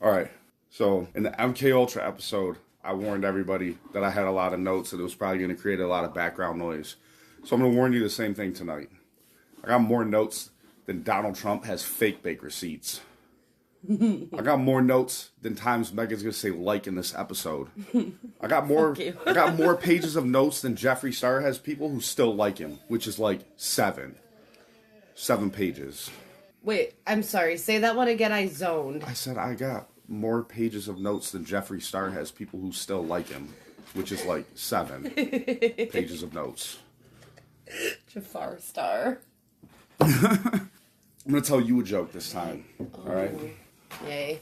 All right. So in the MK Ultra episode, I warned everybody that I had a lot of notes and it was probably going to create a lot of background noise. So I'm going to warn you the same thing tonight. I got more notes than Donald Trump has fake bake receipts. I got more notes than times Megan's going to say like in this episode. I got more pages of notes than Jeffree Star has people who still like him, which is like 7 pages. Wait, I'm sorry. Say that one again. I zoned. I said I got more pages of notes than Jeffree Star has people who still like him, which is like 7 pages of notes. Jafar Star. I'm going to tell you a joke this time. All right? Yay.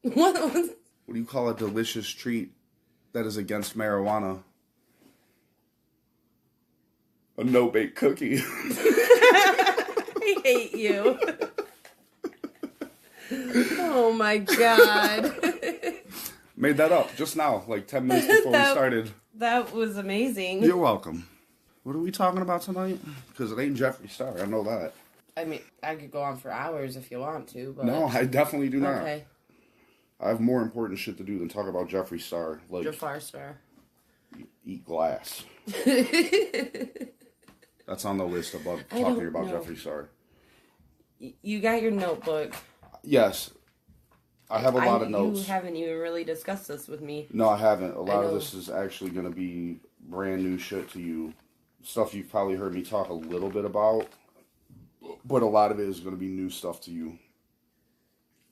What do you call a delicious treat that is against marijuana? A no-bake cookie. I hate you. Oh my god. Made that up just now, like 10 minutes before we started. That was amazing. You're welcome. What are we talking about tonight? Because it ain't Jeffree Star, I know that. I mean, I could go on for hours if you want to, but... No, I definitely do not. Okay. I have more important shit to do than talk about Jeffree Star. Like, Jafar Star. Eat glass. That's on the list above talking about Jeffree Star. You got your notebook. Yes. I have a lot of notes. You haven't even really discussed this with me. No, I haven't. A lot of this is actually going to be brand new shit to you. Stuff you've probably heard me talk a little bit about. But a lot of it is going to be new stuff to you.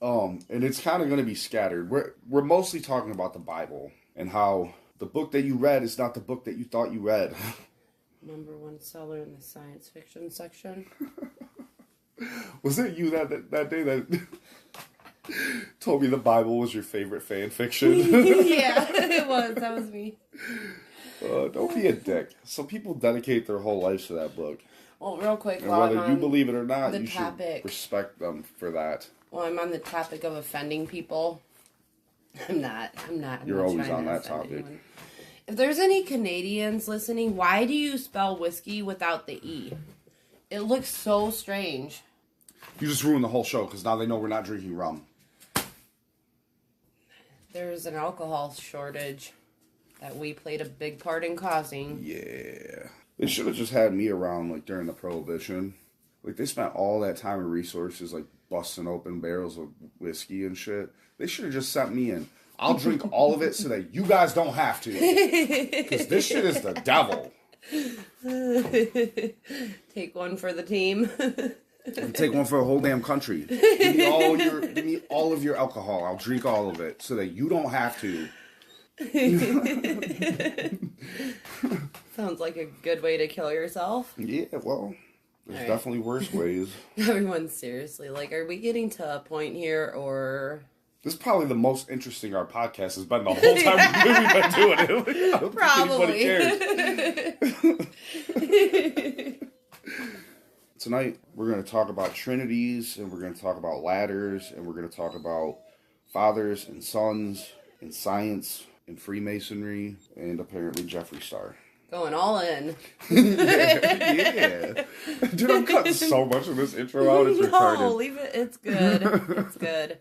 And it's kind of going to be scattered. We're mostly talking about the Bible and how the book that you read is not the book that you thought you read. #1 seller in the science fiction section. Was it you that day that told me the Bible was your favorite fan fiction? Yeah, it was. That was me. Don't be a dick. Some people dedicate their whole lives to that book. Well, real quick, and whether you believe it or not, you should respect them for that. Well, I'm on the topic of offending people. I'm not. You're always on that topic. Anyone. If there's any Canadians listening, why do you spell whiskey without the E? It looks so strange. You just ruined the whole show because now they know we're not drinking rum. There's an alcohol shortage that we played a big part in causing. Yeah. They should have just had me around, like, during the Prohibition. Like, they spent all that time and resources, like, busting open barrels of whiskey and shit. They should have just sent me in. I'll drink all of it so that you guys don't have to. Because this shit is the devil. Take one for the team. Take one for the whole damn country. Give me all of your alcohol. I'll drink all of it so that you don't have to. Sounds like a good way to kill yourself. Yeah, well, there's definitely worse ways. Everyone, seriously, like, are we getting to a point here, or... This is probably the most interesting our podcast has been the whole time we've been doing it. I don't think anybody cares. Tonight, we're going to talk about trinities, and we're going to talk about ladders, and we're going to talk about fathers and sons, and science, and Freemasonry, and apparently Jeffree Star. Going all in. Yeah. Dude, I'm cutting so much of this intro out. It's retarded. No, leave it. It's good. It's good.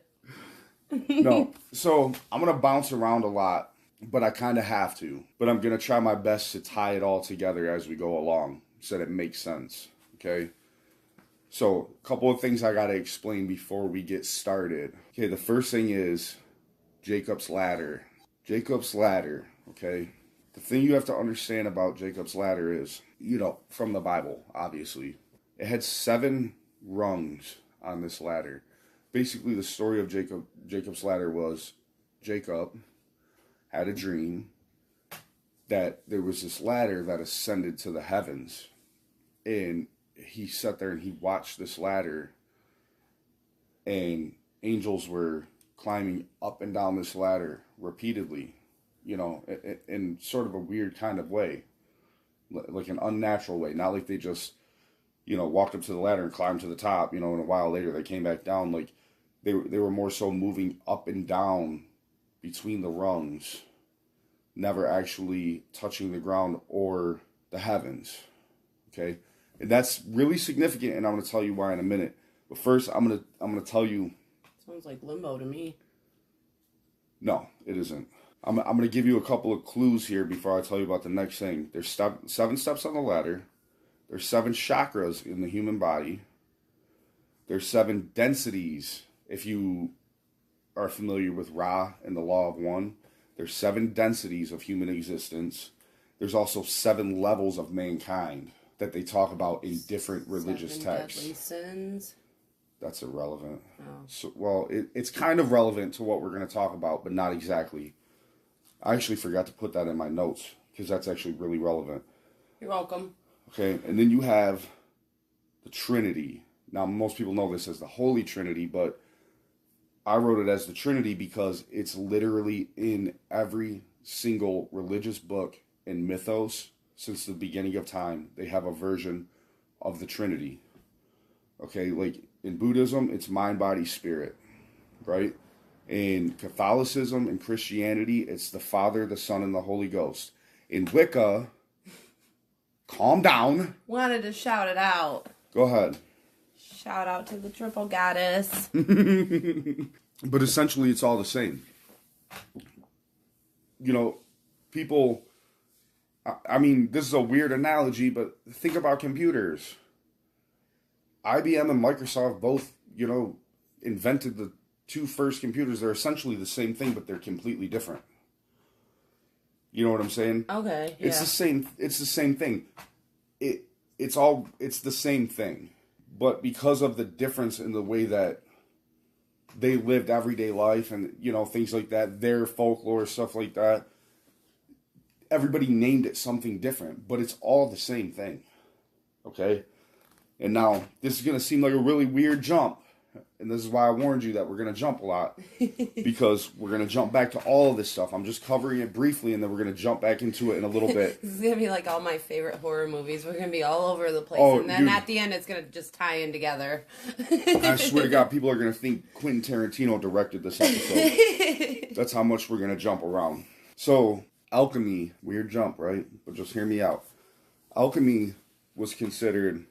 No. So, I'm going to bounce around a lot, but I kind of have to. But I'm going to try my best to tie it all together as we go along so that it makes sense. Okay? So, a couple of things I got to explain before we get started. Okay, the first thing is Jacob's ladder. Jacob's ladder, okay? The thing you have to understand about Jacob's ladder is, from the Bible, obviously. It had 7 rungs on this ladder. Basically, the story of Jacob's ladder was Jacob had a dream that there was this ladder that ascended to the heavens. And he sat there and he watched this ladder, and angels were climbing up and down this ladder repeatedly, in sort of a weird kind of way, like an unnatural way. Not like they just, walked up to the ladder and climbed to the top, and a while later they came back down. Like they were more so moving up and down between the rungs, never actually touching the ground or the heavens. Okay. And that's really significant, and I'm going to tell you why in a minute. But first, I'm going to tell you. Sounds like limbo to me. No, it isn't. I'm going to give you a couple of clues here before I tell you about the next thing. There's 7 steps on the ladder. There's 7 chakras in the human body. There's 7 densities. If you are familiar with Ra and the Law of One, there's 7 densities of human existence. There's also 7 levels of mankind that they talk about in different religious 7 texts. deadly sins. That's irrelevant. Oh. So, well, it's kind of relevant to what we're going to talk about, but not exactly. I actually forgot to put that in my notes because that's actually really relevant. You're welcome. Okay, and then you have the Trinity. Now, most people know this as the Holy Trinity, but I wrote it as the Trinity because it's literally in every single religious book and mythos since the beginning of time. They have a version of the Trinity. Okay, like in Buddhism, it's mind, body, spirit, right? In Catholicism and Christianity, it's the Father, the Son, and the Holy Ghost. In Wicca, calm down. Wanted to shout it out. Go ahead. Shout out to the triple goddess. But essentially, it's all the same. You know, people, I mean, this is a weird analogy, but think about computers. IBM and Microsoft both, you know, invented the 2 first computers. They're essentially the same thing, but they're completely different. You know what I'm saying? Okay, yeah. It's the same thing. It's the same thing. But because of the difference in the way that they lived everyday life and, you know, things like that, their folklore, stuff like that, everybody named it something different, but it's all the same thing. Okay? And now, this is going to seem like a really weird jump. And this is why I warned you that we're going to jump a lot. Because we're going to jump back to all of this stuff. I'm just covering it briefly, and then we're going to jump back into it in a little bit. This is going to be like all my favorite horror movies. We're going to be all over the place. Oh, and then dude. at the end, it's going to just tie in together. I swear to God, people are going to think Quentin Tarantino directed this episode. That's how much we're going to jump around. So, alchemy, weird jump, right? But just hear me out. Alchemy was considered,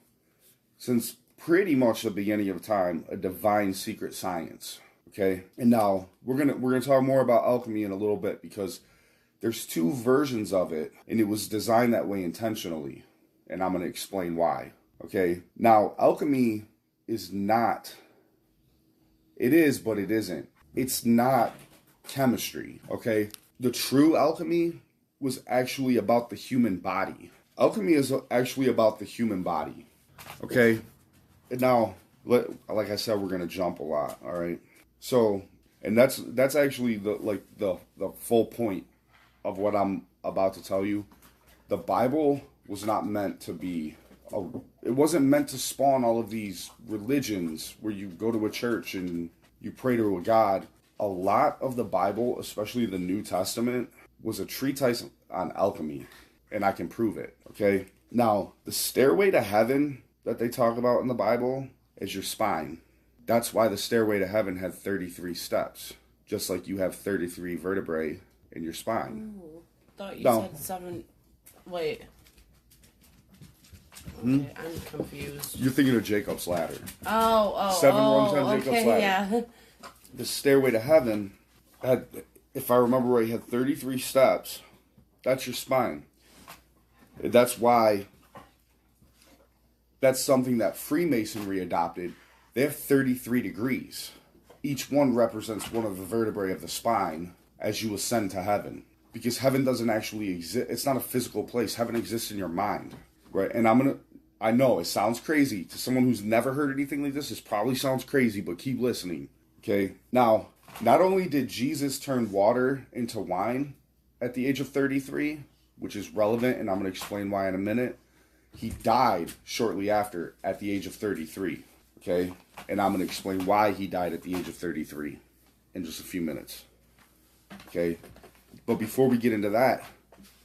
since pretty much the beginning of time, a divine secret science. Okay? And now we're gonna talk more about alchemy in a little bit because there's 2 versions of it, and it was designed that way intentionally. And I'm gonna explain why. Okay? Now, alchemy is not, it is, but it isn't. It's not chemistry. Okay? The true alchemy was actually about the human body. Alchemy is actually about the human body. Okay? Now, like I said, we're gonna jump a lot. All right. So, and that's actually the full point of what I'm about to tell you. The Bible was not meant to be. It wasn't meant to spawn all of these religions where you go to a church and you pray to a god. A lot of the Bible, especially the New Testament, was a treatise on alchemy, and I can prove it. Okay. Now, the stairway to heaven that they talk about in the Bible is your spine. That's why the stairway to heaven had 33 steps, just like you have 33 vertebrae in your spine. Ooh, thought you said 7. Wait. Okay, I'm confused. You're thinking of Jacob's ladder. 7 rungs on Jacob's ladder. Yeah. The stairway to heaven had, if I remember right, had 33 steps. That's your spine. That's why. That's something that Freemasonry adopted. They have 33 degrees. Each one represents one of the vertebrae of the spine as you ascend to heaven. Because heaven doesn't actually exist. It's not a physical place. Heaven exists in your mind. Right? And I know it sounds crazy. To someone who's never heard anything like this probably sounds crazy, but keep listening. Okay? Now, not only did Jesus turn water into wine at the age of 33, which is relevant, and I'm going to explain why in a minute, he died shortly after at the age of 33, okay? And I'm going to explain why he died at the age of 33 in just a few minutes, okay? But before we get into that,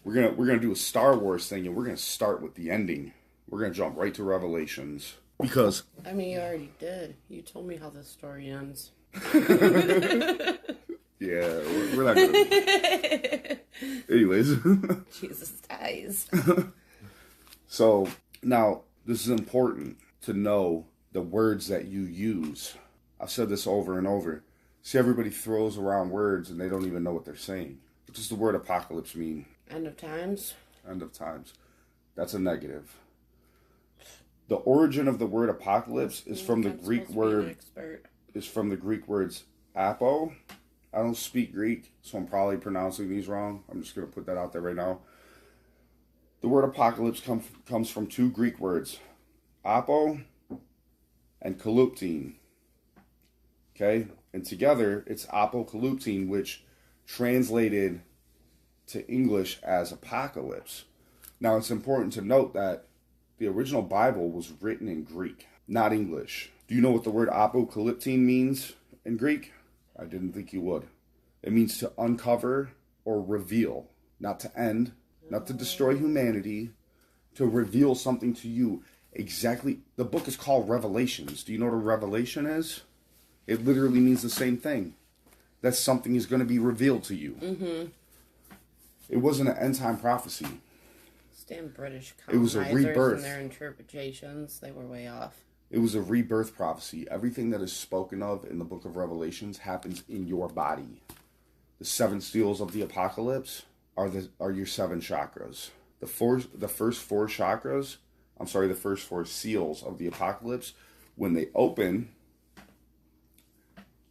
we're gonna do a Star Wars thing, and we're going to start with the ending. We're going to jump right to Revelations. Because... I mean, you already did. You told me how the story ends. Yeah, we're not going to... Anyways. Jesus dies. So, now, this is important to know the words that you use. I've said this over and over. See, everybody throws around words and they don't even know what they're saying. What does the word apocalypse mean? End of times. End of times. That's a negative. The origin of the word apocalypse is from the Greek word. Is from the Greek words apo. I don't speak Greek, so I'm probably pronouncing these wrong. I'm just going to put that out there right now. The word apocalypse comes from two Greek words, apo and kaluptine. Okay? And together, it's apokaluptine, which translated to English as apocalypse. Now, it's important to note that the original Bible was written in Greek, not English. Do you know what the word apokaluptine means in Greek? I didn't think you would. It means to uncover or reveal, not to end, not to destroy humanity, to reveal something to you. Exactly. The book is called Revelations. Do you know what a revelation is? It literally means the same thing. That something is going to be revealed to you. Mm-hmm. It wasn't an end time prophecy. Damn British colonizers, it was a rebirth. And their interpretations, they were way off. It was a rebirth prophecy. Everything that is spoken of in the book of Revelations happens in your body. The 7 seals of the apocalypse are your 7 chakras. The first 4 seals of the apocalypse, when they open,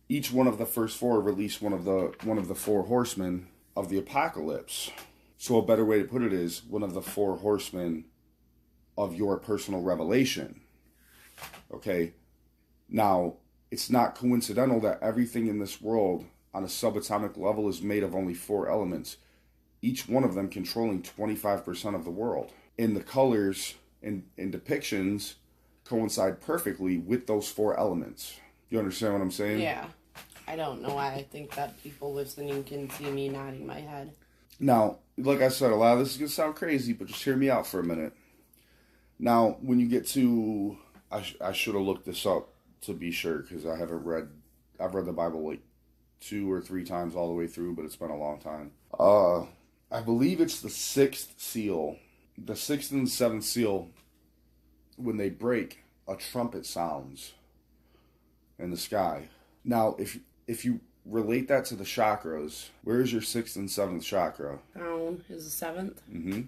each one of the first 4 release one of the 4 horsemen of the apocalypse. So a better way to put it is one of the 4 horsemen of your personal revelation. Okay? Now, it's not coincidental that everything in this world on a subatomic level is made of only 4 elements, each one of them controlling 25% of the world. And the colors and depictions coincide perfectly with those 4 elements. You understand what I'm saying? Yeah. I don't know why I think that people listening can see me nodding my head. Now, like I said, a lot of this is going to sound crazy, but just hear me out for a minute. Now, when you get to... I should have looked this up to be sure, because I've read the Bible like 2 or 3 times all the way through, but it's been a long time. I believe it's the 6th seal. The 6th and 7th seal, when they break, a trumpet sounds in the sky. Now, if you relate that to the chakras, where is your 6th and 7th chakra? Crown is the 7th. Mm-hmm.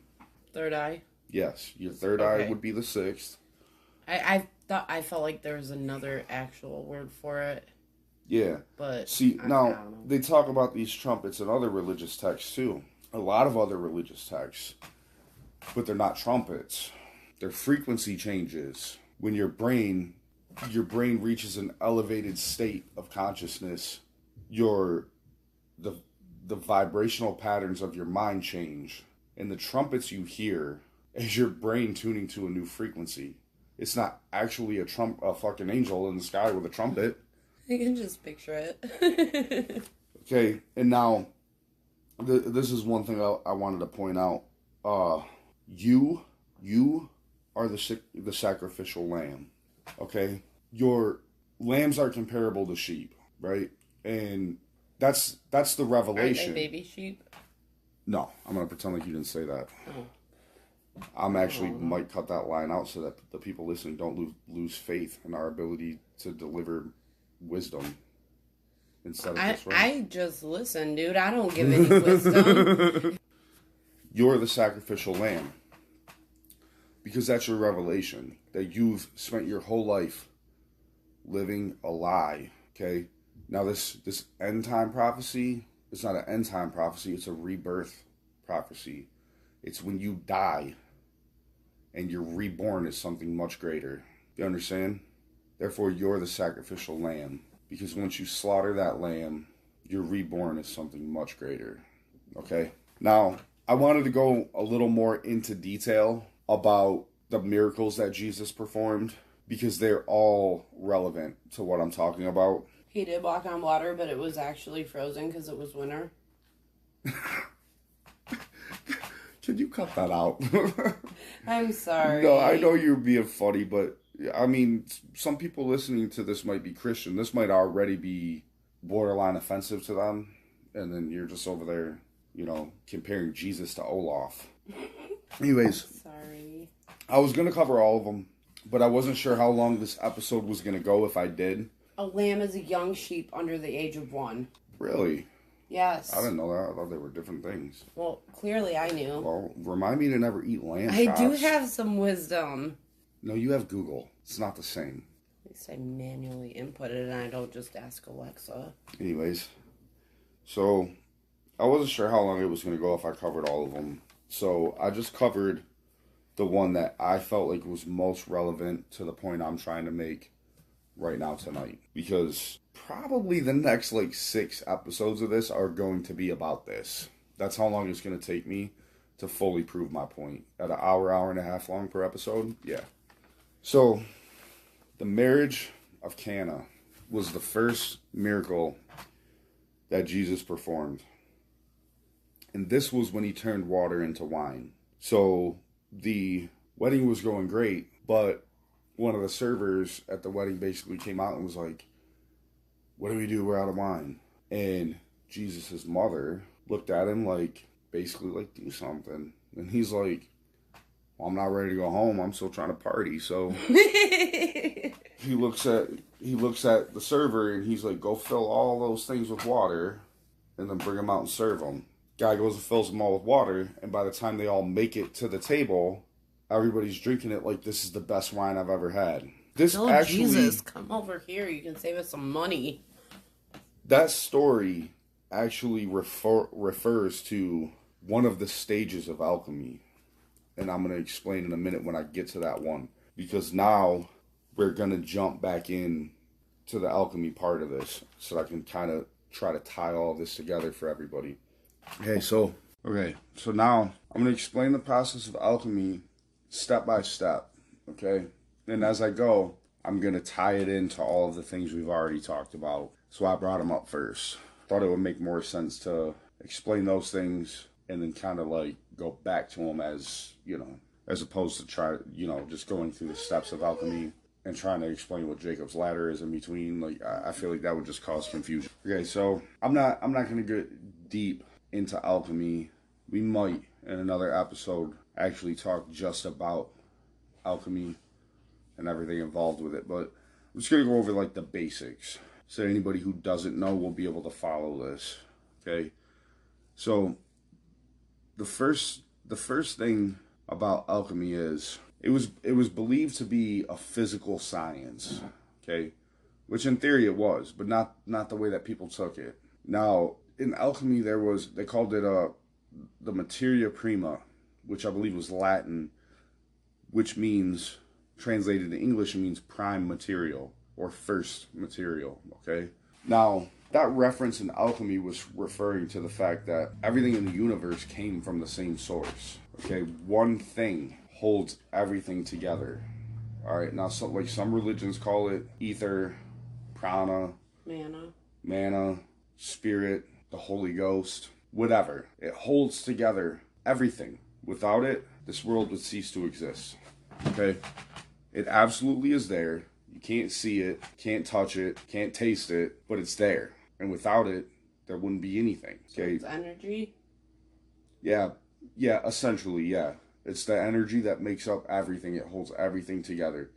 Third eye. Yes, your third eye would be the 6th. I felt like there was another actual word for it. Yeah. But see, now they talk about these trumpets in other religious texts too. A lot of other religious texts. But they're not trumpets. They're frequency changes. When your brain reaches an elevated state of consciousness, the vibrational patterns of your mind change. And the trumpets you hear is your brain tuning to a new frequency. It's not actually a fucking angel in the sky with a trumpet. I can just picture it. Okay, and now, this is one thing I wanted to point out. You are the sacrificial lamb. Okay? Your lambs are comparable to sheep, right? And that's the revelation. Aren't they baby sheep? No, I'm going to pretend like you didn't say that. Oh. I'm actually might cut that line out so that the people listening don't lose faith in our ability to deliver wisdom instead of this right. I just listen, dude. I don't give any wisdom. You're the sacrificial lamb. Because that's your revelation. That you've spent your whole life living a lie. Okay? Now this end time prophecy, it's not an end time prophecy, it's a rebirth prophecy. It's when you die and you're reborn as something much greater. You understand? Therefore, you're the sacrificial lamb. Because once you slaughter that lamb, you're reborn as something much greater. Okay? Now, I wanted to go a little more into detail about the miracles that Jesus performed, because they're all relevant to what I'm talking about. He did walk on water, but it was actually frozen because it was winter. Can you cut that out? I'm sorry. No, I know you're being funny, but I mean, some people listening to this might be Christian. This might already be borderline offensive to them. And then you're just over there, comparing Jesus to Olaf. Anyways. Sorry. I was going to cover all of them, but I wasn't sure how long this episode was going to go if I did. A lamb is a young sheep under the age of 1. Really? Yes. I didn't know that. I thought they were different things. Well, clearly I knew. Well, remind me to never eat lamb I chops. do have some wisdom. No, you have Google. It's not the same. At least I manually input it and I don't just ask Alexa. Anyways, so I wasn't sure how long it was going to go if I covered all of them. So I just covered the one that I felt like was most relevant to the point I'm trying to make right now tonight. Because probably the next 6 episodes of this are going to be about this. That's how long it's going to take me to fully prove my point. At an hour and a half long per episode? Yeah. So, the marriage of Cana was the first miracle that Jesus performed. And this was when he turned water into wine. So, the wedding was going great, but one of the servers at the wedding basically came out and was like, what do we do? We're out of wine. And Jesus' mother looked at him basically do something. And he's like, well, I'm not ready to go home. I'm still trying to party. So he looks at the server and he's like, go fill all those things with water and then bring them out and serve them. Guy goes and fills them all with water. And by the time they all make it to the table, everybody's drinking it like this is the best wine I've ever had. Jesus, come over here. You can save us some money. That story actually refers to one of the stages of alchemy. And I'm going to explain in a minute when I get to that one. Because now we're going to jump back in to the alchemy part of this. So I can kind of try to tie all this together for everybody. Okay, so now I'm going to explain the process of alchemy step by step. Okay? And as I go, I'm going to tie it into all of the things we've already talked about. So I brought them up first. Thought it would make more sense to explain those things and then kind of go back to them as opposed to just going through the steps of alchemy and trying to explain what Jacob's ladder is in between. I feel like that would just cause confusion. Okay, so I'm not going to get deep into alchemy. We might in another episode actually talk just about alchemy and everything involved with it, but I'm just going to go over the basics so anybody who doesn't know will be able to follow this. Okay, so the first thing about alchemy is it was believed to be a physical science, okay, which in theory it was, but not the way that people took it. Now in alchemy they called it the materia prima, which I believe was Latin, which means translated to English it means prime material or first material. Okay, now that reference in alchemy was referring to the fact that everything in the universe came from the same source. Okay, one thing holds everything together. All right, now some religions call it ether, prana, mana, spirit, the Holy Ghost, whatever. It holds together everything. Without it, this world would cease to exist. Okay, it absolutely is there. You can't see it, can't touch it, can't taste it, but it's there. And without it, there wouldn't be anything. Okay. So it's energy? Yeah, essentially, yeah. It's the energy that makes up everything. It holds everything together.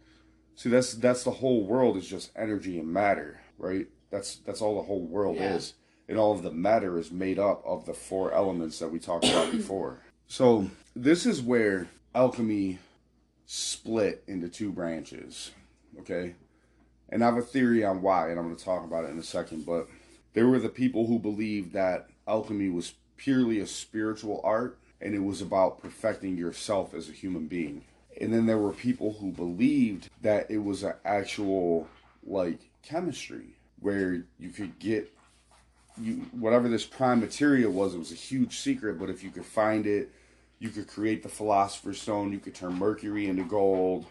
See, that's the whole world is just energy and matter, right? That's all the whole world is. And all of the matter is made up of the 4 elements that we talked about before. So this is where alchemy split into 2 branches, okay? And I have a theory on why, and I'm going to talk about it in a second, but there were the people who believed that alchemy was purely a spiritual art, and it was about perfecting yourself as a human being. And then there were people who believed that it was an actual, chemistry, where you could get, whatever this prime material was, it was a huge secret, but if you could find it, you could create the Philosopher's Stone, you could turn mercury into gold,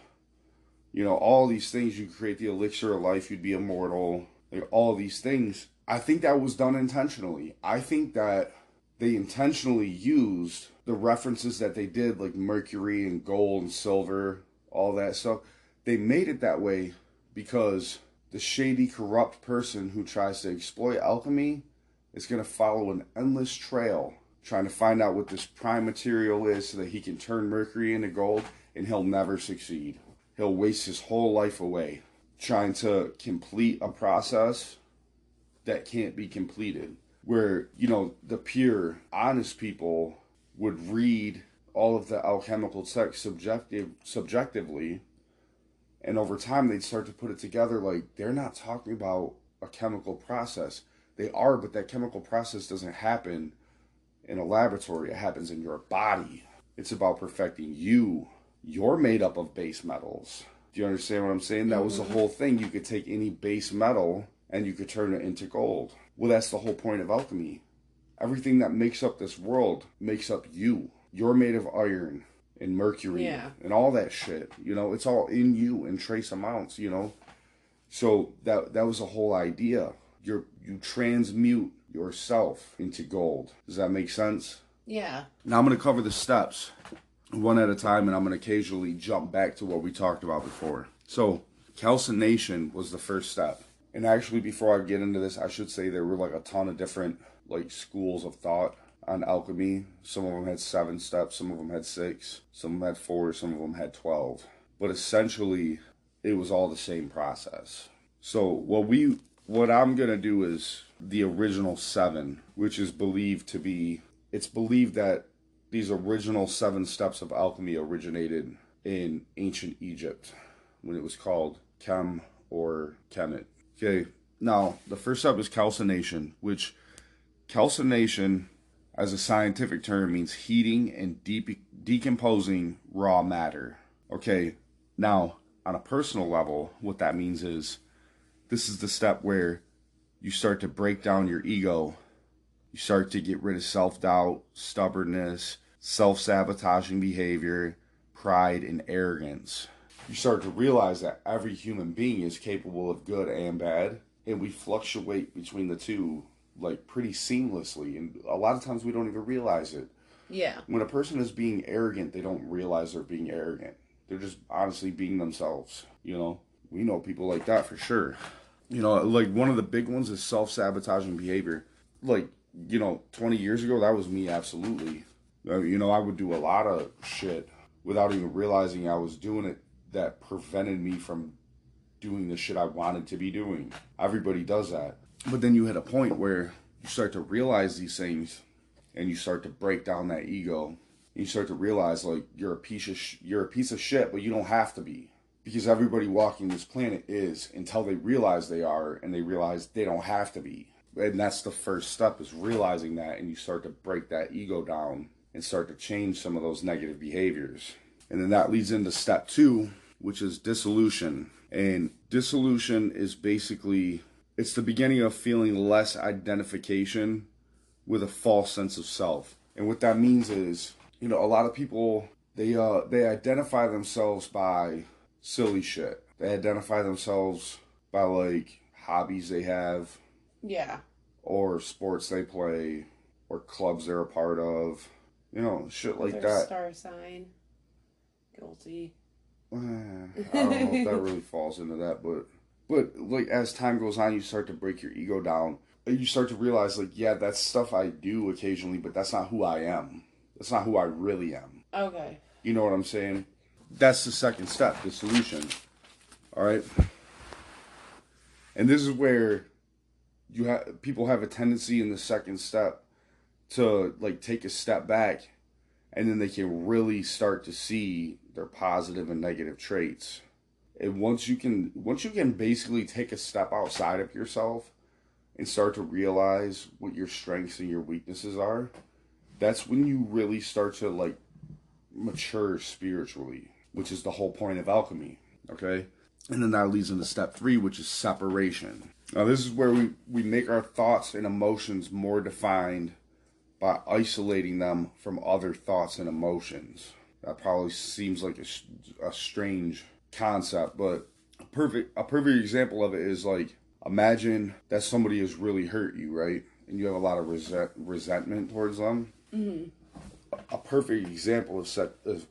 all these things. You could create the elixir of life, you'd be immortal, all these things. I think that was done intentionally. I think that they intentionally used the references that they did, like mercury and gold and silver, all that stuff. They made it that way because the shady, corrupt person who tries to exploit alchemy is going to follow an endless trail trying to find out what this prime material is so that he can turn mercury into gold, and he'll never succeed. He'll waste his whole life away trying to complete a process that can't be completed. Where, the pure, honest people would read all of the alchemical text subjectively, and over time they'd start to put it together like they're not talking about a chemical process. They are, but that chemical process doesn't happen in a laboratory. It happens in your body. It's about perfecting you. You're made up of base metals. Do you understand what I'm saying? That was the whole thing. You could take any base metal and you could turn it into gold. Well, that's the whole point of alchemy. Everything that makes up this world makes up you. You're made of iron and mercury and all that shit. It's all in you in trace amounts, So that was the whole idea. You transmute yourself into gold. Does that make sense? Yeah. Now I'm going to cover the steps one at a time, and I'm going to occasionally jump back to what we talked about before. So calcination was the first step. And actually, before I get into this, I should say there were like a ton of different like schools of thought on alchemy. Some of them had 7 steps, some of them had 6, some of them had 4, some of them had 12. But essentially, it was all the same process. So what I'm going to do is the original 7, which is it's believed that these original 7 steps of alchemy originated in ancient Egypt when it was called Chem or Kemet. Okay, now the first step is calcination, which calcination as a scientific term means heating and decomposing raw matter. Okay, now on a personal level, what that means is this is the step where you start to break down your ego. You start to get rid of self-doubt, stubbornness, self-sabotaging behavior, pride, and arrogance. You start to realize that every human being is capable of good and bad, and we fluctuate between the two like pretty seamlessly, and a lot of times we don't even realize it. Yeah. When a person is being arrogant, they don't realize they're being arrogant. They're just honestly being themselves, We know people like that for sure. Like one of the big ones is self-sabotaging behavior. Like, 20 years ago, that was me absolutely. I would do a lot of shit without even realizing I was doing it that prevented me from doing the shit I wanted to be doing. Everybody does that. But then you hit a point where you start to realize these things and you start to break down that ego. You start to realize like you're a piece of shit, but you don't have to be. Because everybody walking this planet is until they realize they are, and they realize they don't have to be. And that's the first step, is realizing that, and you start to break that ego down and start to change some of those negative behaviors. And then that leads into step 2, which is dissolution. And dissolution is basically, it's the beginning of feeling less identification with a false sense of self. And what that means is, a lot of people, they identify themselves by silly shit. They identify themselves by like hobbies they have. Yeah. Or sports they play, or clubs they're a part of. Shit like that. Star sign. Guilty. I don't know if that really falls into that, but like as time goes on, you start to break your ego down. You start to realize like, yeah, that's stuff I do occasionally, but that's not who I am. That's not who I really am. Okay. You know what I'm saying? That's the second step, dissolution. All right. And this is where people have a tendency in the second step to like take a step back, and then they can really start to see their positive and negative traits. And once you can basically take a step outside of yourself and start to realize what your strengths and your weaknesses are, that's when you really start to like mature spiritually, which is the whole point of alchemy. Okay? And then that leads into step 3, which is separation. Now this is where we make our thoughts and emotions more defined by isolating them from other thoughts and emotions. That probably seems like a strange concept, but a perfect example of it is like, imagine that somebody has really hurt you, right? And you have a lot of resentment towards them. Mm-hmm. A perfect example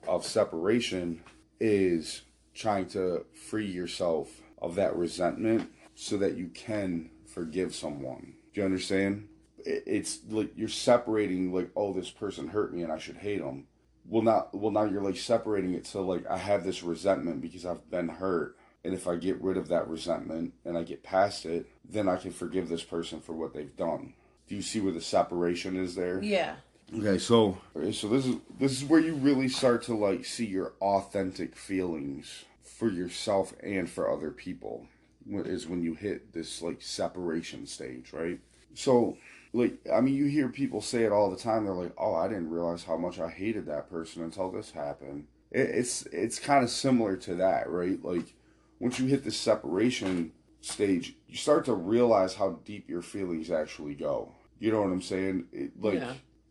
of separation is trying to free yourself of that resentment so that you can forgive someone. Do you understand? It's like you're separating like, oh, this person hurt me and I should hate them. Well, now you're like separating it to like, I have this resentment because I've been hurt. And if I get rid of that resentment and I get past it, then I can forgive this person for what they've done. Do you see where the separation is there? Yeah. Okay, so this is where you really start to like see your authentic feelings for yourself and for other people. Is when you hit this like separation stage, right? So, like, I mean, you hear people say it all the time. They're like, "Oh, I didn't realize how much I hated that person until this happened." It's kind of similar to that, right? Like, once you hit the separation stage, you start to realize how deep your feelings actually go. You know what I'm saying?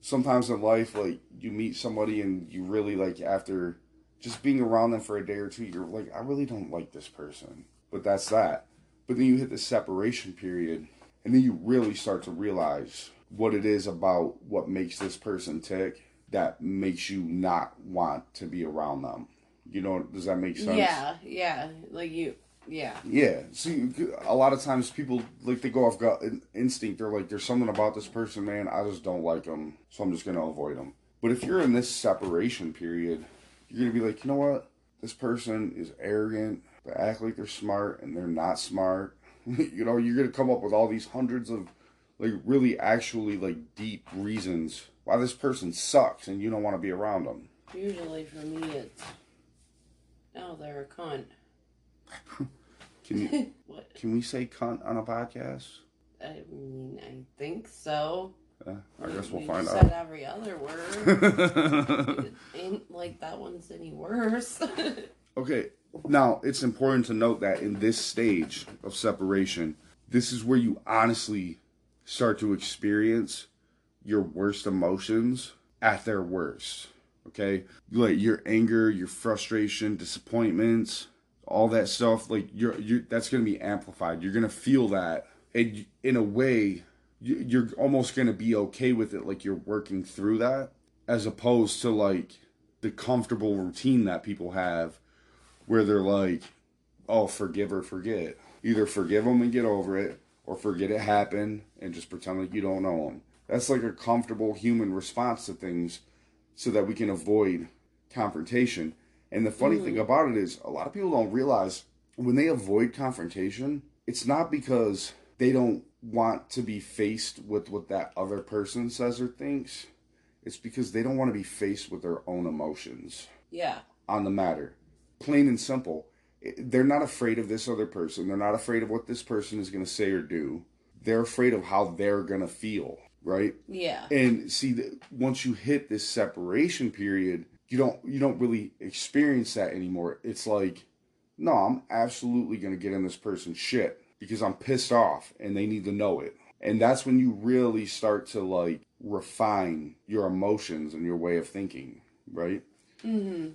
Sometimes in life, like, you meet somebody and you really like after just being around them for a day or two, you're like, I really don't like this person. But that's that. But then you hit the separation period, and then you really start to realize what it is about what makes this person tick that makes you not want to be around them. You know, does that make sense? Yeah. Like you, yeah. Yeah. See, a lot of times people, like, they go off gut instinct. They're like, there's something about this person, man, I just don't like them, so I'm just going to avoid them. But if you're in this separation period, you're going to be like, you know what? This person is arrogant. They act like they're smart, and they're not smart. You know, you're going to come up with all these hundreds of, like, really actually, like, deep reasons why this person sucks, and you don't want to be around them. Usually for me, it's, oh, they're a cunt. What? Can we say cunt on a podcast? I mean, I think so. I guess we'll find said out. Every other word. It ain't like that one's any worse. Okay, now it's important to note that in this stage of separation, this is where you honestly start to experience your worst emotions at their worst. Okay, like your anger, your frustration, disappointments, all that stuff. Like you're that's gonna be amplified. You're gonna feel that, and in a way, you're almost gonna be okay with it. Like you're working through that, as opposed to like the comfortable routine that people have, where they're like, "Oh, forgive or forget." Either forgive them and get over it, or forget it happened and just pretend like you don't know them. That's like a comfortable human response to things, so that we can avoid confrontation. And the funny thing about it is, a lot of people don't realize when they avoid confrontation, it's not because they don't want to be faced with what that other person says or thinks. It's because they don't want to be faced with their own emotions. Yeah. On the matter. Plain and simple. They're not afraid of this other person. They're not afraid of what this person is going to say or do. They're afraid of how they're going to feel, right? Yeah. And see, once you hit this separation period, you don't really experience that anymore. It's like, no, I'm absolutely going to get in this person's shit because I'm pissed off and they need to know it. And that's when you really start to like refine your emotions and your way of thinking, right? Mm-hmm.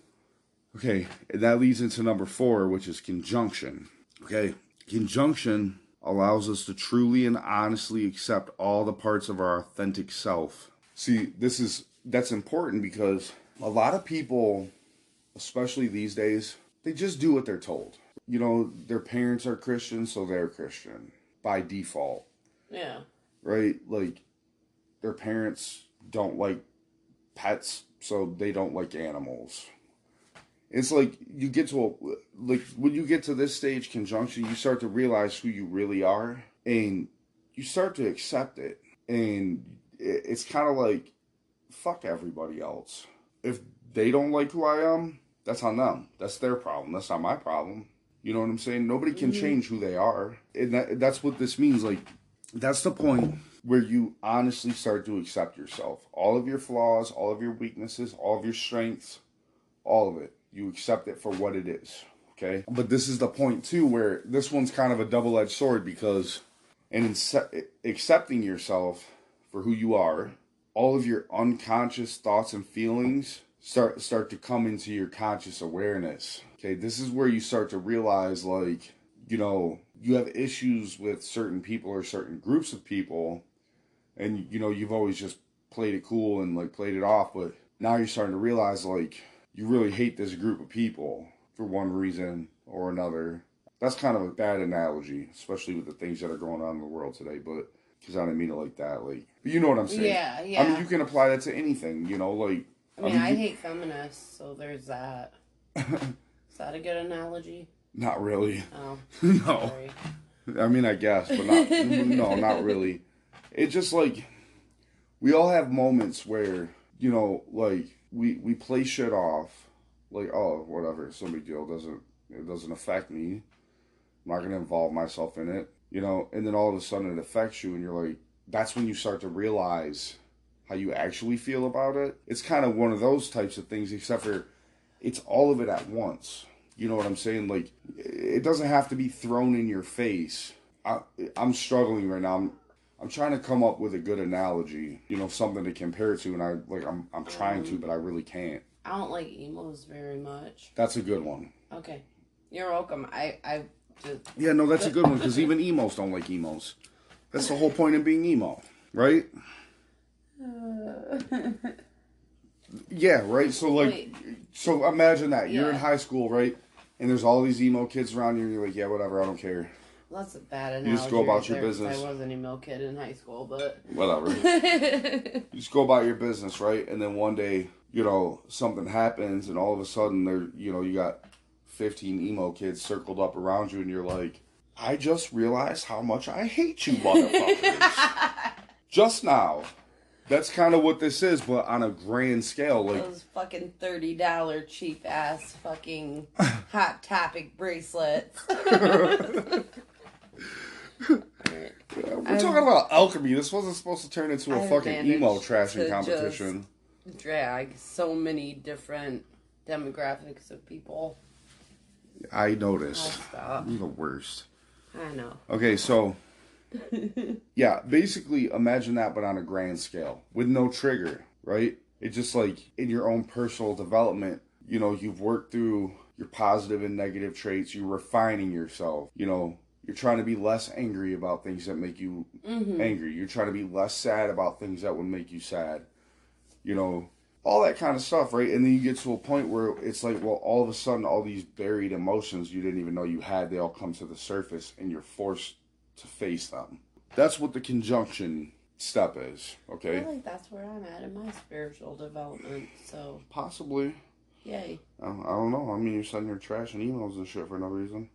Okay, and that leads into number 4, which is conjunction. Okay, conjunction allows us to truly and honestly accept all the parts of our authentic self. See, that's important because a lot of people, especially these days, they just do what they're told. You know, their parents are Christian, so they're Christian by default. Yeah. Right? Like, their parents don't like pets, so they don't like animals. It's like you get to when you get to this stage, conjunction, you start to realize who you really are, and you start to accept it. And it's kind of like, fuck everybody else. If they don't like who I am, that's on them. That's their problem. That's not my problem. You know what I'm saying? Nobody can change who they are. And that's what this means. Like, that's the point where you honestly start to accept yourself. All of your flaws, all of your weaknesses, all of your strengths, all of it. You accept it for what it is. Okay? But this is the point, too, where this one's kind of a double-edged sword because in accepting yourself for who you are, all of your unconscious thoughts and feelings start to come into your conscious awareness. Okay, this is where you start to realize, like, you know, you have issues with certain people or certain groups of people, and, you know, you've always just played it cool and, like, played it off, but now you're starting to realize, like, you really hate this group of people for one reason or another. That's kind of a bad analogy, especially with the things that are going on in the world today, but because I didn't mean it like that. Like, but you know what I'm saying? Yeah. I mean, you can apply that to anything, you know, like. I mean, I hate feminists, so there's that. Is that a good analogy? Not really. Oh. No. Sorry. I mean, I guess, but not. No, not really. It's just like we all have moments where like we play shit off, like oh whatever, it's no big deal. It doesn't affect me. I'm not gonna involve myself in it, And then all of a sudden it affects you, and you're like, that's when you start to realize how you actually feel about it. It's kind of one of those types of things, except for it's all of it at once. You know what I'm saying? Like, it doesn't have to be thrown in your face. I'm struggling right now. I'm trying to come up with a good analogy, something to compare it to, and I'm trying to, but I really can't. I don't like emos very much. That's a good one. Okay. You're welcome. I just... Yeah, no, that's a good one, because even emos don't like emos. That's the whole point of being emo, right? Yeah, right? So, so imagine that. You're in high school, right? And there's all these emo kids around you, and you're like, yeah, whatever, I don't care. Well, that's a bad analogy. You just go about your business. I was an emo kid in high school, but... Whatever. You just go about your business, right? And then one day, something happens, and all of a sudden, you got 15 emo kids circled up around you, and you're like, I just realized how much I hate you, motherfuckers. Just now. That's kind of what this is, but on a grand scale. Like those fucking $30 cheap ass fucking Hot Topic bracelets. We're talking about alchemy. This wasn't supposed to turn into a fucking emo trashing competition. Drag so many different demographics of people. I noticed. You're the worst. I know. Okay, so yeah, basically imagine that, but on a grand scale with no trigger, right? It's just like in your own personal development, you've worked through your positive and negative traits. You're refining yourself. You're trying to be less angry about things that make you angry. You're trying to be less sad about things that would make you sad. All that kind of stuff, right? And then you get to a point where it's like, well, all of a sudden, all these buried emotions you didn't even know you had, they all come to the surface, and you're forced to face them. That's what the conjunction step is, okay? I feel like that's where I'm at in my spiritual development, so... Possibly. Yay. I don't know. I mean, you're sending your trash and emails and shit for no reason.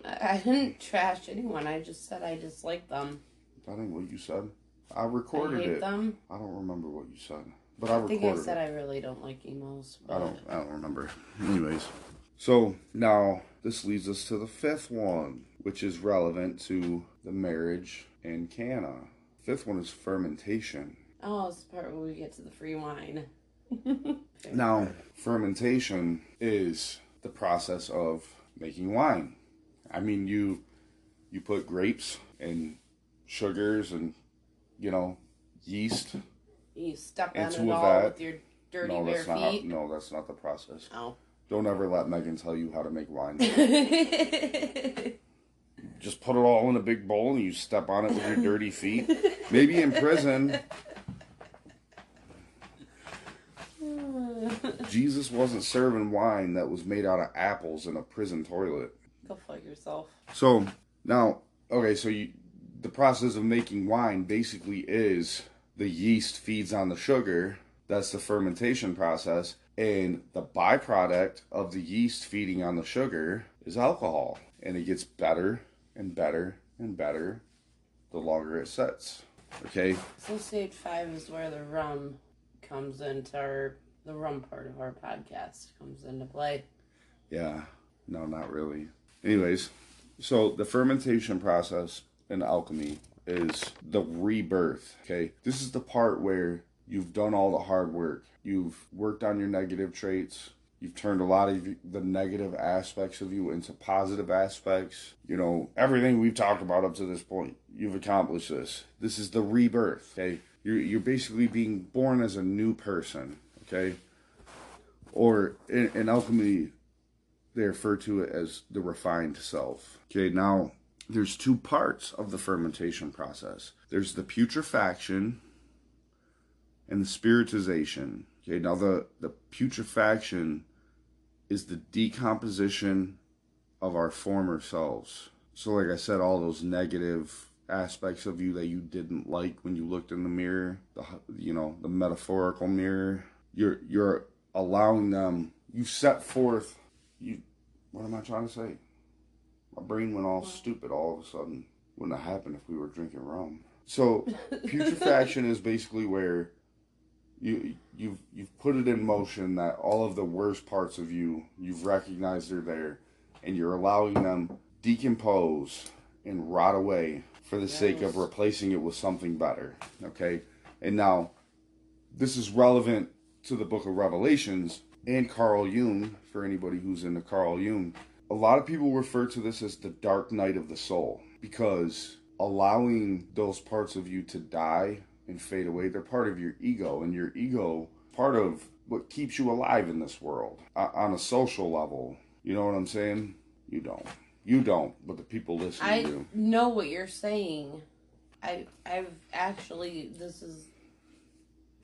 I didn't trash anyone. I just said I dislike them. That ain't what you said. I recorded it. I hate them. I don't remember what you said. But I recorded it. I think I said I really don't like emos. But... I don't remember. Anyways. So, now, this leads us to the fifth one, which is relevant to the marriage and canna. Fifth one is fermentation. Oh, it's the part where we get to the free wine. Now, fermentation is the process of making wine. I mean, you put grapes and sugars and, yeast. You step on into it a all vat. with your dirty bare feet. No, that's not the process. Oh. Don't ever let Megan tell you how to make wine. Just put it all in a big bowl and you step on it with your dirty feet. Maybe in prison. Jesus wasn't serving wine that was made out of apples in a prison toilet. Go fuck yourself. So, now, okay, so the process of making wine basically is the yeast feeds on the sugar. That's the fermentation process. And the byproduct of the yeast feeding on the sugar is alcohol. And it gets better and better and better the longer it sits. Okay? So stage 5 is where the rum comes into the rum part of our podcast comes into play. Yeah. No, not really. Anyways, so the fermentation process in alchemy is the rebirth. Okay? This is the part where you've done all the hard work. You've worked on your negative traits. You've turned a lot of the negative aspects of you into positive aspects. Everything we've talked about up to this point, you've accomplished this. This is the rebirth, okay? You're basically being born as a new person, okay? Or in alchemy, they refer to it as the refined self. Okay, now, there's two parts of the fermentation process. There's the putrefaction and the spiritization. Okay, now the putrefaction is the decomposition of our former selves. So like I said, all those negative aspects of you that you didn't like when you looked in the mirror, the metaphorical mirror, you're allowing them, you set forth, what am I trying to say? My brain went all stupid all of a sudden. Wouldn't have happened if we were drinking rum. So putrefaction is basically where you've put it in motion that all of the worst parts of you've recognized they're there, and you're allowing them decompose and rot away for the sake of replacing it with something better. Okay? And now this is relevant to the book of Revelations and Carl Jung, for anybody who's into Carl Jung. A lot of people refer to this as the dark night of the soul, because allowing those parts of you to die and fade away, they're part of your ego, and your ego, part of what keeps you alive in this world on a social level. You know what I'm saying? You don't, but the people listening do. I know what you're saying. I've actually, this is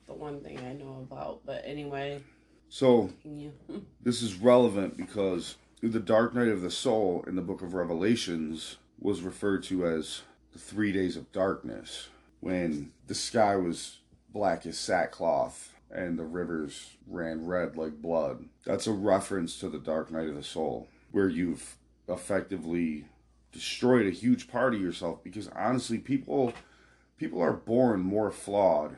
the one thing I know about, but anyway. So, this is relevant because the dark night of the soul in the book of Revelations was referred to as the 3 days of darkness, when the sky was black as sackcloth and the rivers ran red like blood. That's a reference to the dark night of the soul, where you've effectively destroyed a huge part of yourself, because honestly, people are born more flawed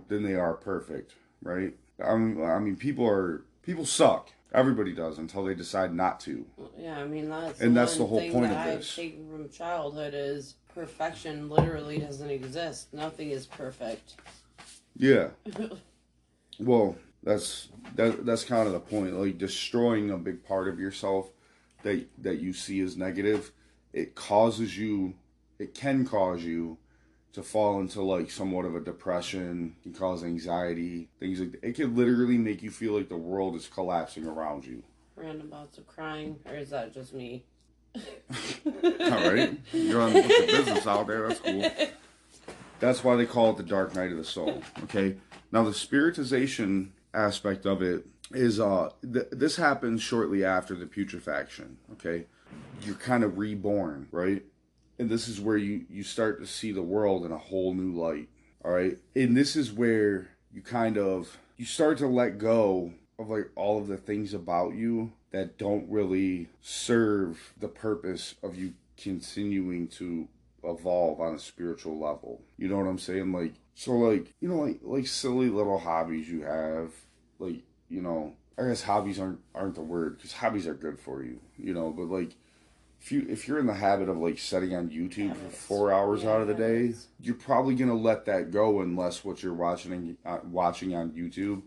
than they are perfect, right? I mean people suck. Everybody does until they decide not to. Yeah, I mean that's the whole point of this. I've taken from childhood is perfection literally doesn't exist. Nothing is perfect. Yeah. Well, that's kind of the point. Like, destroying a big part of yourself that you see as negative, it can cause you to fall into like somewhat of a depression, can cause anxiety, things like that. It can literally make you feel like the world is collapsing around you. Random bouts of crying, or is that just me? All right, you're on the book of business out there. That's cool. That's why they call it the dark night of the soul. Okay. Now the spiritization aspect of it is this happens shortly after the putrefaction. Okay, you're kind of reborn, right? And this is where you start to see the world in a whole new light. All right, and this is where you start to let go of like all of the things about you that don't really serve the purpose of you continuing to evolve on a spiritual level. You know what I'm saying? Like, so like, you know, like silly little hobbies you have, like, you know, I guess hobbies aren't the word, because hobbies are good for you, you know, but like, if you're in the habit of like sitting on YouTube for 4 hours out of the day, you're probably gonna let that go unless what you're watching on YouTube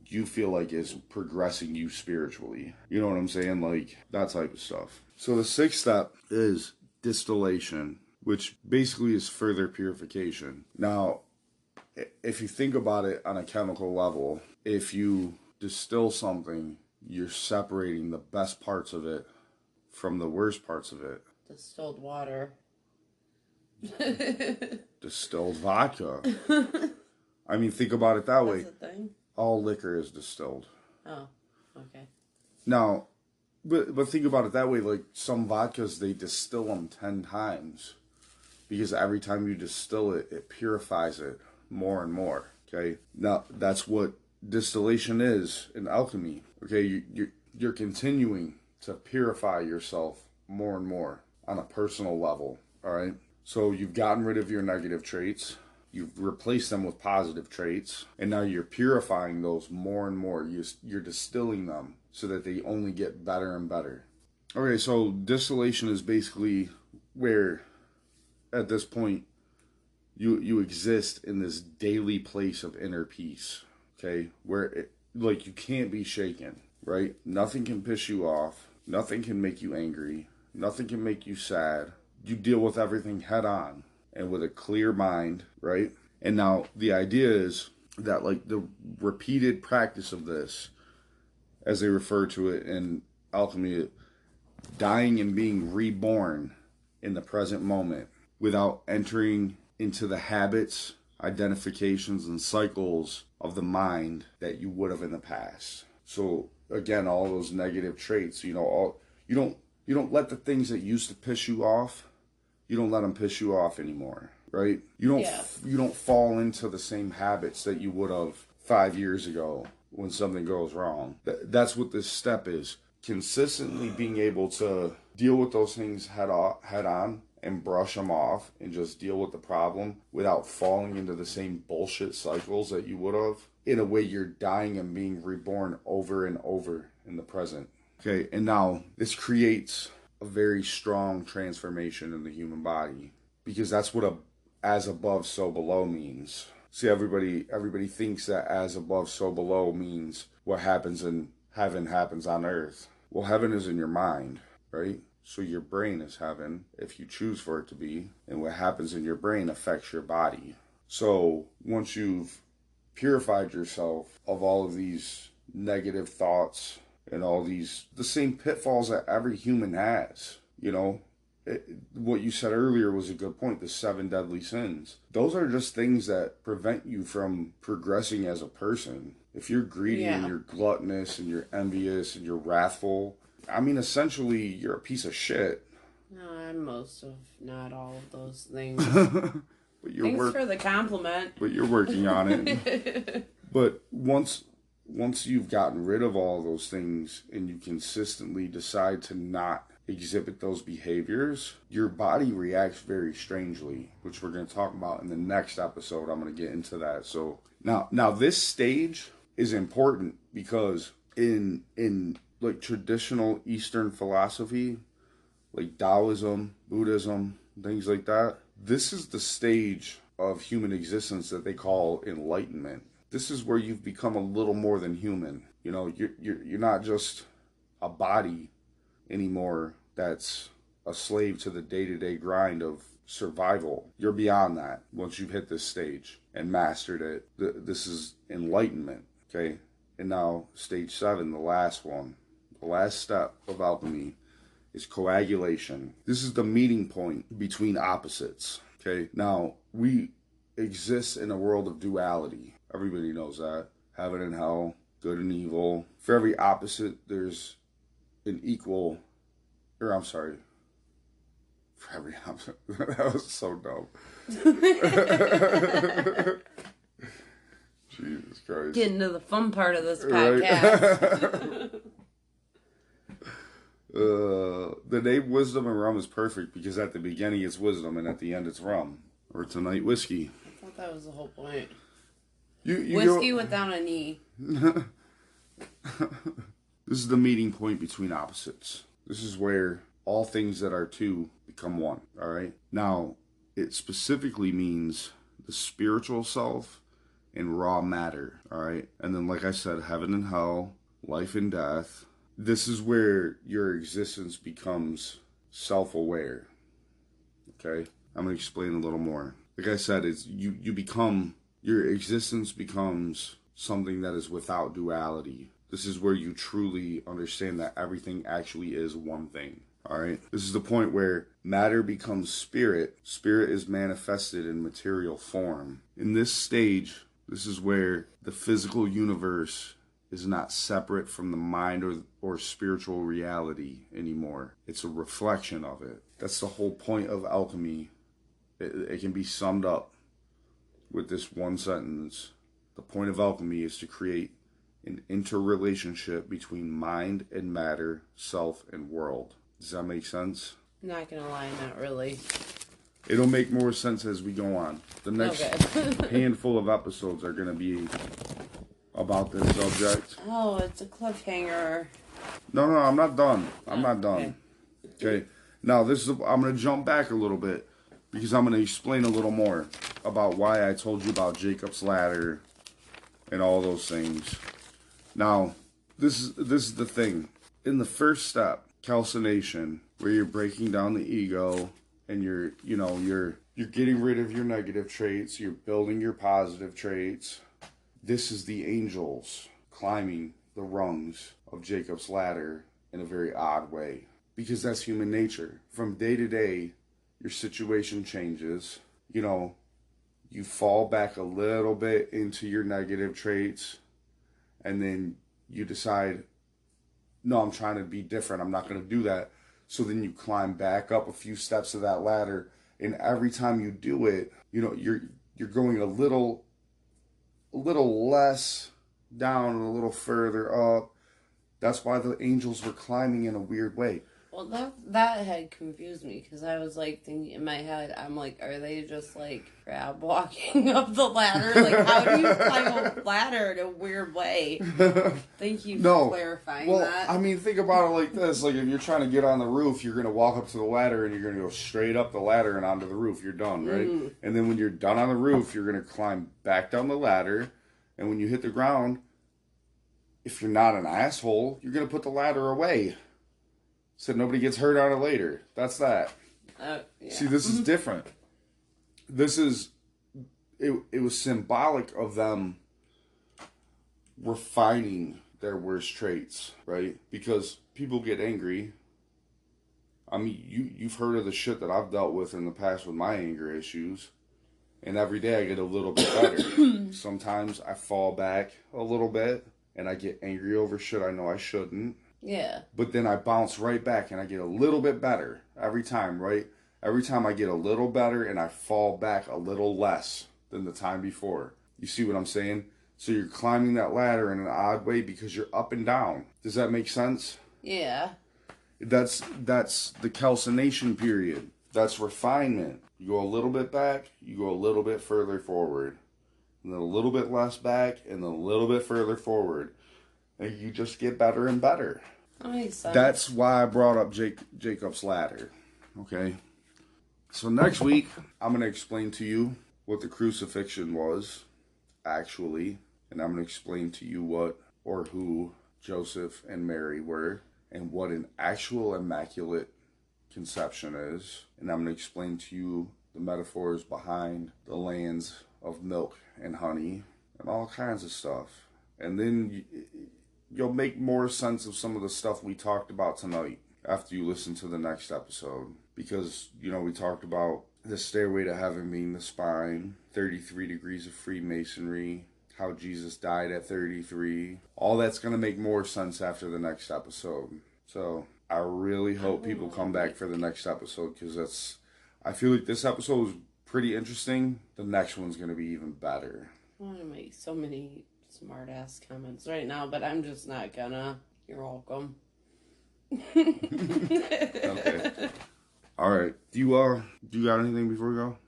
you feel like is progressing you spiritually. You know what I'm saying? Like, that type of stuff. So the sixth step is distillation, which basically is further purification. Now, if you think about it on a chemical level, if you distill something, you're separating the best parts of it from the worst parts of it. Distilled water. Distilled vodka. I mean, think about it that way. That's a thing? All liquor is distilled. Oh, okay. Now, but think about it that way. Like, some vodkas, they distill them 10 times. Because every time you distill it, it purifies it more and more. Okay? Now, that's what distillation is in alchemy. Okay? You're continuing to purify yourself more and more on a personal level. All right? So you've gotten rid of your negative traits. You've replaced them with positive traits. And now you're purifying those more and more. You're distilling them so that they only get better and better. Okay, so distillation is basically where, at this point, you exist in this daily place of inner peace. Okay? Where, like, you can't be shaken. Right? Nothing can piss you off. Nothing can make you angry. Nothing can make you sad. You deal with everything head on and with a clear mind, right? And now the idea is that, like, the repeated practice of this, as they refer to it in alchemy, dying and being reborn in the present moment without entering into the habits, identifications, and cycles of the mind that you would have in the past. So again, all those negative traits, you know, you don't let the things that used to piss you off, you don't let them piss you off anymore, right? You don't fall into the same habits that you would have 5 years ago when something goes wrong. That's what this step is. consistently being able to deal with those things head on and brush them off and just deal with the problem without falling into the same bullshit cycles that you would have, in a way you're dying and being reborn over and over in the present. Okay, and now this creates a very strong transformation in the human body, because that's what a as above so below means. See, everybody thinks that as above so below means what happens in heaven happens on earth. Well, heaven is in your mind, right? So your brain is heaven if you choose for it to be, and what happens in your brain affects your body. So once you've purified yourself of all of these negative thoughts and all these, the same pitfalls that every human has, what you said earlier was a good point, the 7 deadly sins. Those are just things that prevent you from progressing as a person. If you're greedy and you're gluttonous and you're envious and you're wrathful, I mean, essentially, you're a piece of shit. No, I'm most of, not all of those things. But Thanks for the compliment. But you're working on it. But once you've gotten rid of all those things and you consistently decide to not exhibit those behaviors, your body reacts very strangely, which we're going to talk about in the next episode. I'm going to get into that. So now this stage is important because in like traditional Eastern philosophy, like Taoism, Buddhism, things like that, this is the stage of human existence that they call enlightenment. This is where you've become a little more than human. You're not just a body anymore that's a slave to the day-to-day grind of survival. You're beyond that once you've hit this stage and mastered it. This is enlightenment, okay? And now stage 7, the last one, the last step of alchemy is coagulation. This is the meeting point between opposites, okay? Now, we exist in a world of duality. Everybody knows that. Heaven and hell, good and evil. For every opposite, there's an equal, or I'm sorry, for every opposite. That was so dumb. Jesus Christ. Getting to the fun part of this podcast. Right? The name Wisdom and Rum is perfect because at the beginning it's wisdom and at the end it's rum. Or tonight whiskey. I thought that was the whole point. You whiskey without an E. This is the meeting point between opposites. This is where all things that are two become one. Alright? Now, it specifically means the spiritual self and raw matter. Alright? And then, like I said, heaven and hell, life and death. This is where your existence becomes self-aware. Okay? I'm going to explain a little more. Like I said, it's you become, your existence becomes something that is without duality. This is where you truly understand that everything actually is one thing. Alright? This is the point where matter becomes spirit. Spirit is manifested in material form. In this stage, this is where the physical universe is not separate from the mind or spiritual reality anymore. It's a reflection of it. That's the whole point of alchemy. It can be summed up with this one sentence. The point of alchemy is to create an interrelationship between mind and matter, self and world. Does that make sense? Not gonna lie, not really. It'll make more sense as we go on. The next handful of episodes are going to be about this subject. Oh, it's a cliffhanger. No, I'm not done. I'm not done. Okay. Now, I'm going to jump back a little bit because I'm going to explain a little more about why I told you about Jacob's ladder and all those things. Now, this is the thing. In the first step, calcination, where you're breaking down the ego and you're getting rid of your negative traits, you're building your positive traits. This is the angels climbing the rungs of Jacob's ladder in a very odd way. Because that's human nature. From day to day, your situation changes. You fall back a little bit into your negative traits. And then you decide, no, I'm trying to be different. I'm not going to do that. So then you climb back up a few steps of that ladder. And every time you do it, you're going a little less down and a little further up That's why the angels were climbing in a weird way. Well, that had confused me because I was like thinking in my head, I'm like, are they just like crab walking up the ladder? Like, how do you climb a ladder in a weird way? Thank you for clarifying that. I mean, think about it like this: like if you're trying to get on the roof, you're gonna walk up to the ladder and you're gonna go straight up the ladder and onto the roof. You're done, right? Mm-hmm. And then when you're done on the roof, you're gonna climb back down the ladder, and when you hit the ground, if you're not an asshole, you're gonna put the ladder away. So nobody gets hurt on it later. That's that. Yeah. See, this is different. This is, it was symbolic of them refining their worst traits, right? Because people get angry. I mean, you've heard of the shit that I've dealt with in the past with my anger issues. And every day I get a little bit better. Sometimes I fall back a little bit and I get angry over shit I know I shouldn't. Yeah. But then I bounce right back and I get a little bit better every time, right? Every time I get a little better and I fall back a little less than the time before. You see what I'm saying? So you're climbing that ladder in an odd way because you're up and down. Does that make sense? Yeah. That's the calcination period. That's refinement. You go a little bit back, you go a little bit further forward. And then a little bit less back, and then a little bit further forward. And you just get better and better. That makes sense. That's why I brought up Jacob's ladder. Okay? So next week, I'm going to explain to you what the crucifixion was, actually. And I'm going to explain to you what or who Joseph and Mary were. And what an actual immaculate conception is. And I'm going to explain to you the metaphors behind the lands of milk and honey. And all kinds of stuff. And then you'll make more sense of some of the stuff we talked about tonight after you listen to the next episode. Because, we talked about the stairway to heaven being the spine, 33 degrees of Freemasonry, how Jesus died at 33. All that's going to make more sense after the next episode. So I really hope people come back for the next episode because I feel like this episode was pretty interesting. The next one's going to be even better. I want to make so many smart ass comments right now, but I'm just not gonna. You're welcome. Okay. All right. Do you got anything before we go?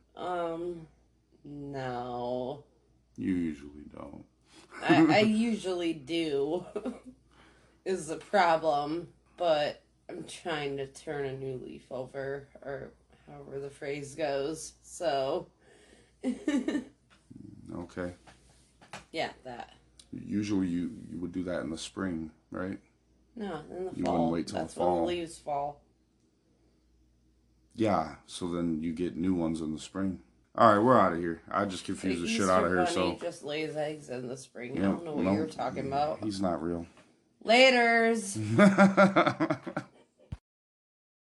No. You usually don't. I usually do. Is the problem, but I'm trying to turn a new leaf over, or however the phrase goes. So. Okay. Yeah, that. Usually you would do that in the spring, right? No, in the fall. You wouldn't wait till the fall. That's when the leaves fall. Yeah, so then you get new ones in the spring. All right, we're out of here. I just confused the shit out of her. So just lays eggs in the spring. I don't know what you're talking about. He's not real. Laters.